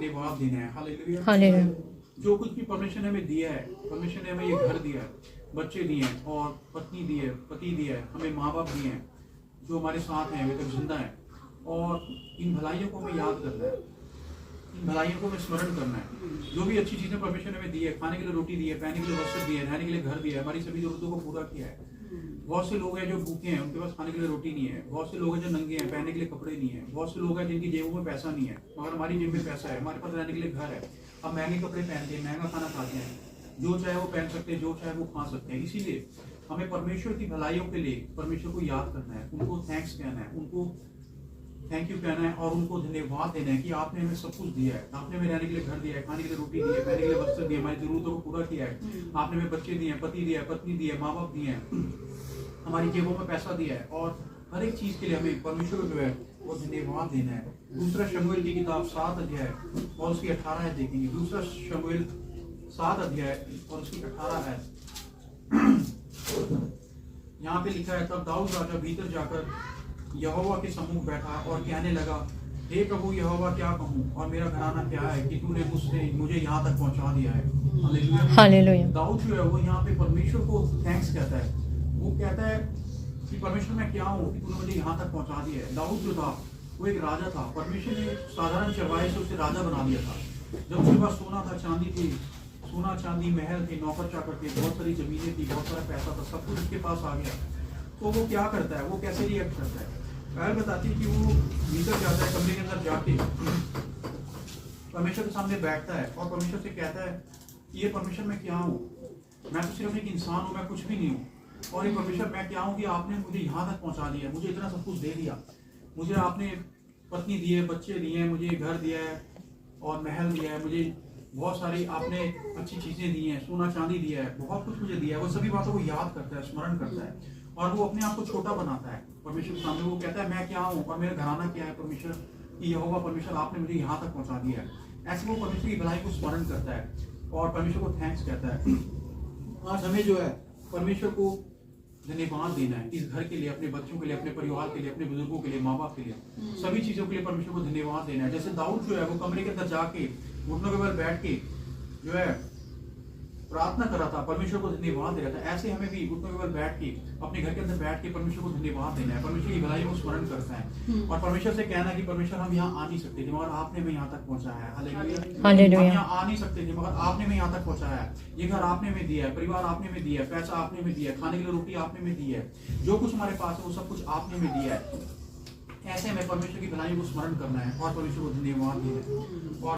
धन्यवाद देना है। हालेलुया। हालेलुया। जो कुछ भी परमेश्वर ने हमें दिया है, परमेश्वर ने हमें ये घर दिया है, बच्चे दिए हैं और पत्नी दी है, पति दिया है, हमें माँ बाप दिए हैं जो हमारे साथ हैं, अभी तक जिंदा है, और इन भलाइयों को हमें याद करना है, इन भलाइयों को हमें स्मरण करना है। जो भी अच्छी चीजें परमेश्वर ने हमें दी है, खाने के लिए रोटी दी है, पहनने के लिए वस्त्र दिए, रहने के लिए घर दिया है, हमारी सभी जरूरतों को पूरा किया है। बहुत से लोग हैं जो भूखे हैं, उनके पास खाने के लिए रोटी नहीं है। बहुत से लोग हैं जो नंगे हैं, पहनने के लिए कपड़े नहीं है। बहुत से लोग हैं जिनकी जेबों में पैसा नहीं है, मगर हमारी जेब में पैसा है, हमारे पास रहने के लिए घर है। हम महंगे कपड़े पहनते हैं, महंगा खाना खाते हैं, जो चाहे वो पहन सकते हैं, जो चाहे वो खा सकते हैं। इसीलिए हमें परमेश्वर की भलाइयों के लिए परमेश्वर को याद करना है, उनको थैंक्स कहना है, उनको थैंक यू कहना है और उनको धन्यवाद देना है कि आपने हमें सब कुछ दिया है। आपने हमें रहने के लिए घर दिया है, खाने के लिए रोटी दी है, पहनने के लिए वस्त्र दिया, हमारी जरूरतों को पूरा किया है। आपने हमें बच्चे दिए हैं, पति दिया है, पत्नी दी है, माँ बाप दिए हैं, हमारी जेबों में पैसा दिया है, और हर एक चीज के लिए हमें परमेश्वर को जो है वो धन्यवाद देना है। दूसरा शमूएल की किताब 7 अध्याय और उसकी 18 है देखेंगे। दूसरा शमूएल 7 अध्याय और उसकी 18 है। यहाँ पे लिखा है, तब दाऊद राजा भीतर जाकर यहोवा के सम्मुख बैठा और कहने लगा, हे प्रभु यहोवा, क्या कहूँ और मेरा घराना क्या है कि तूने मुझे यहाँ तक पहुँचा दिया है। हालेलुया। हालेलुया। दाऊद जो है वो यहाँ पे परमेश्वर को थैंक्स कहता है। वो कहता है कि परमेश्वर मैं क्या हूँ कि तूने मुझे यहाँ तक पहुँचा दिया है। दाऊद जो था वो एक राजा था। परमेश्वर ने साधारण चरवाहे से उसे राजा बना दिया था। जब उसके पास सोना था, चांदी थी, सोना चांदी, महल थे, नौकर चाकर थे, बहुत सारी जमीनें थी, बहुत सारा पैसा था, सब कुछ उसके पास आ गया, तो वो क्या करता है, वो कैसे रिएक्ट करता है। बाइबल बताती है कि वो भीतर जाता है, कमरे के अंदर जाके परमेश्वर के सामने बैठता है और परमेश्वर से कहता है, ये परमेश्वर मैं क्या हूँ, मैं तो सिर्फ एक इंसान हूँ, मैं कुछ भी नहीं हूँ। और ये परमेश्वर मैं क्या हूँ कि आपने मुझे यहाँ तक पहुँचा दिया, मुझे इतना सब कुछ दे दिया, मुझे आपने पत्नी दी है, बच्चे दिए हैं, मुझे घर दिया है और महल दिया है, मुझे बहुत सारी आपने अच्छी चीजें दी हैं, सोना चांदी दिया है, बहुत कुछ मुझे दिया है। वो सभी बातों को याद करता है, स्मरण करता है और वो अपने आप को छोटा बनाता है परमेश्वर के सामने। वो कहता है मैं क्या हूँ और मेरा घराना क्या है, परमेश्वर की यहोवा परमेश्वर आपने मुझे यहाँ तक पहुँचा दिया है। ऐसे वो परमेश्वर की भलाई को स्मरण करता है और परमेश्वर को थैंक्स कहता है। आज हमें जो है परमेश्वर को धन्यवाद देना है इस घर के लिए, अपने बच्चों के लिए, अपने परिवार के लिए, अपने बुजुर्गों के लिए, माँ बाप के लिए, सभी चीजों के लिए परमेश्वर को धन्यवाद देना है। जैसे दाऊद जो है वो कमरे के अंदर जाके घुटनों के बल बैठ के जो है प्रार्थना कर रहा था, परमेश्वर को धन्यवाद दे रहा था। ऐसे हमें भी घुटनों के बल बैठ के अपने घर के अंदर बैठ के परमेश्वर को धन्यवाद देना है, परमेश्वर की भलाई को स्मरण करता है और परमेश्वर से कहना है कि परमेश्वर हम यहाँ आ नहीं सकते थे मगर आपने हमें यहाँ तक पहुँचाया है। हालेलुया। हम यहाँ आ नहीं सकते थे मगर आपने हमें यहाँ तक पहुँचाया है। ये घर आपने हमें दिया है, परिवार आपने हमें दिया है, पैसा आपने हमें दिया है, खाने के लिए रोटी आपने हमें दी है, जो कुछ हमारे पास है वो सब कुछ आपने हमें दिया है। ऐसे हमें परमेश्वर की भलाई को स्मरण करना है और परमेश्वर को धन्यवाद देना है। और